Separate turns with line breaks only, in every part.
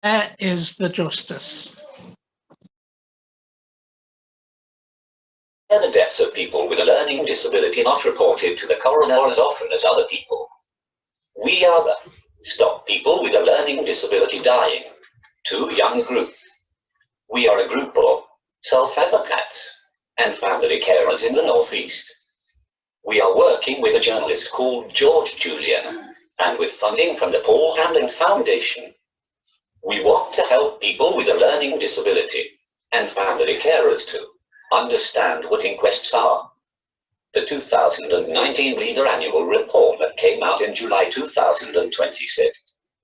Where is the justice?
The deaths of people with a learning disability not reported to the coroner as often as other people. We are the Stop People with a Learning Disability Dying. Two young group. We are a group of self-advocates and family carers in the Northeast. We are working with a journalist called George Julian and with funding from the Paul Hamlin Foundation. We want to help people with a learning disability and family carers to understand what inquests are. The 2019 Leader Annual Report that came out in July 2020 said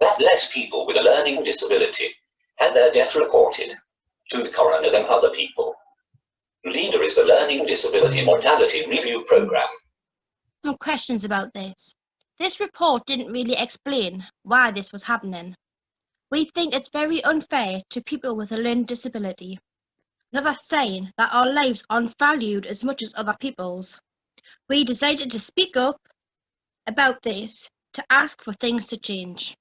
that less people with a learning disability had their death reported to the coroner than other people. Leader is the Learning Disability Mortality Review Program.
Some questions about this. This report didn't really explain why this was happening. We think it's very unfair to people with a learning disability. Another saying that our lives aren't valued as much as other people's. We decided to speak up about this to ask for things to change.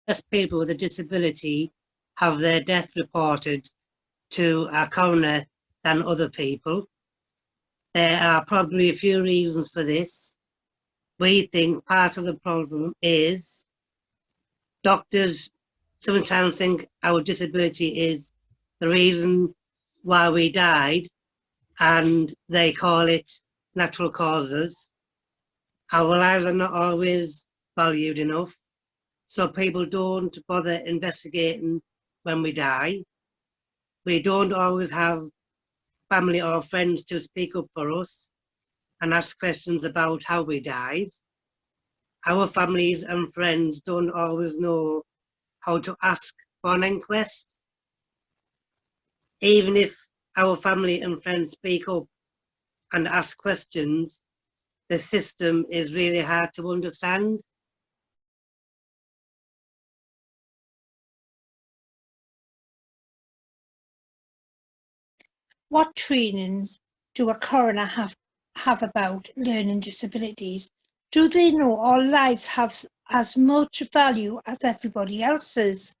Less people with a disability have their death reported to a coroner than other people. There are probably a few reasons for this. We think part of the problem is doctors sometimes think our disability is the reason why we died, and they call it natural causes. Our lives are not always valued enough, so people don't bother investigating when we die. We don't always have family or friends to speak up for us and ask questions about how we died. Our families and friends don't always know how to ask for an inquest. Even if our family and friends speak up and ask questions, the system is really hard to understand.
What trainings do a coroner have about learning disabilities? Do they know our lives have as much value as everybody else's?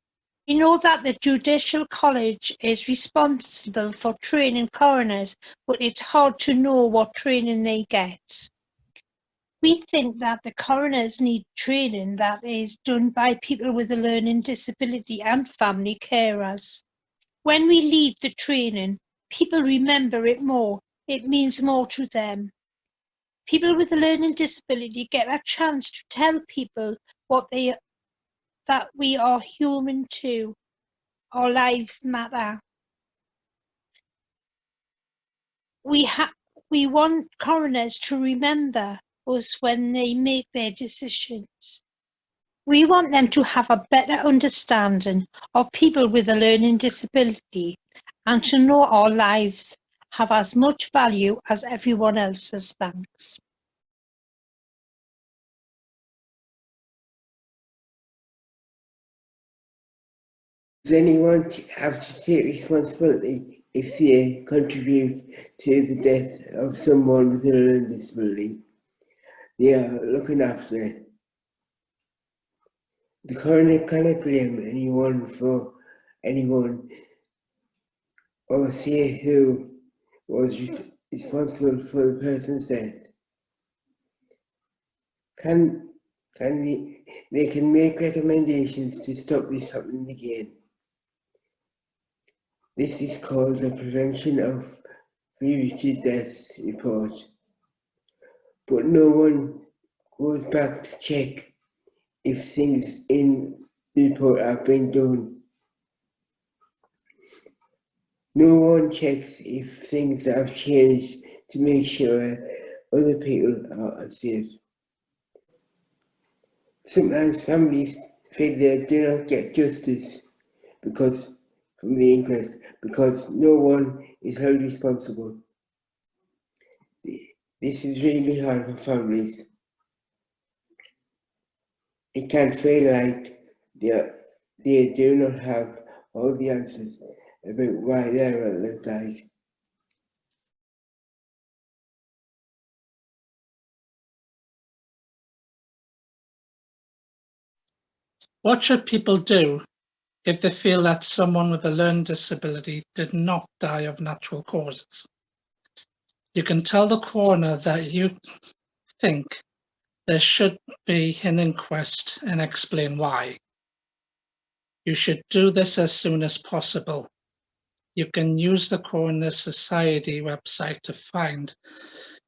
We know that the Judicial College is responsible for training coroners, but it's hard to know what training they get. We think that the coroners need training that is done by people with a learning disability and family carers. When we leave the training, people remember it more. It means more to them. People with a learning disability get a chance to tell people that we are human too. Our lives matter. We want coroners to remember us when they make their decisions. We want them to have a better understanding of people with a learning disability and to know our lives have as much value as everyone else's. Thanks.
Does anyone have to take responsibility if they contribute to the death of someone with a learning disability they are looking after? The coroner cannot blame anyone for anyone or say who was responsible for the person's death. They can make recommendations to stop this happening again. This is called the Prevention of Premature Death report. But no one goes back to check if things in the report have been done. No one checks if things have changed to make sure other people are safe. Sometimes families feel they do not get justice from the inquest because no one is held responsible. This is really hard for families. It can feel like they do not have all the answers about why their relative died.
What should people do if they feel that someone with a learning disability did not die of natural causes? You can tell the coroner that you think there should be an inquest and explain why. You should do this as soon as possible. You can use the Coroner Society website to find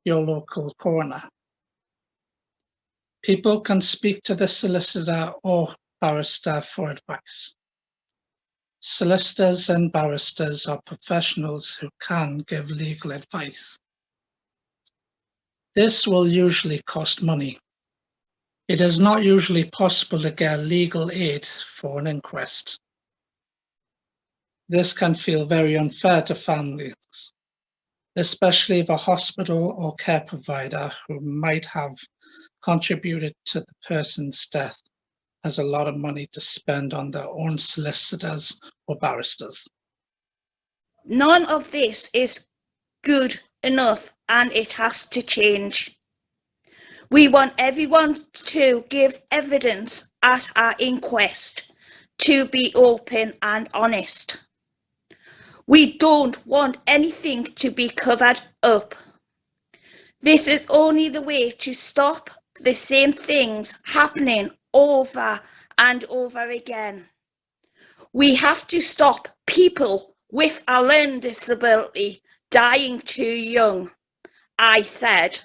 your local coroner. People can speak to the solicitor or barrister for advice. Solicitors and barristers are professionals who can give legal advice. This will usually cost money. It is not usually possible to get legal aid for an inquest. This can feel very unfair to families, especially if a hospital or care provider who might have contributed to the person's death has a lot of money to spend on their own solicitors or barristers.
None of this is good enough and it has to change. We want everyone to give evidence at our inquest, to be open and honest. We don't want anything to be covered up. This is only the way to stop the same things happening over and over again. We have to stop people with a learning disability dying too young. I said,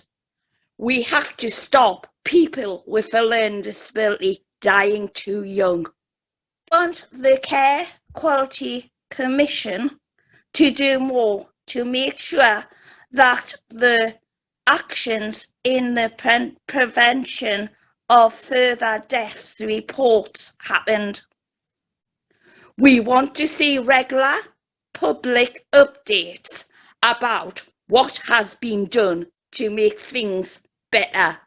we have to stop people with a learning disability dying too young. We want the Care Quality Commission to do more to make sure that the actions in the prevention of further deaths reports happened. We want to see regular public updates about what has been done to make things better.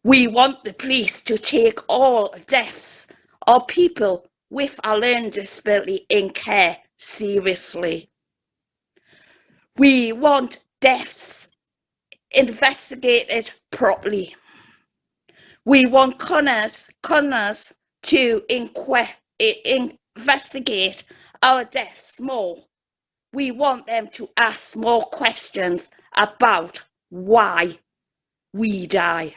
We want the police to take all deaths of people with a learning disability in care seriously. We want deaths investigated properly. We want coroners to investigate our deaths more. We want them to ask more questions about why we die.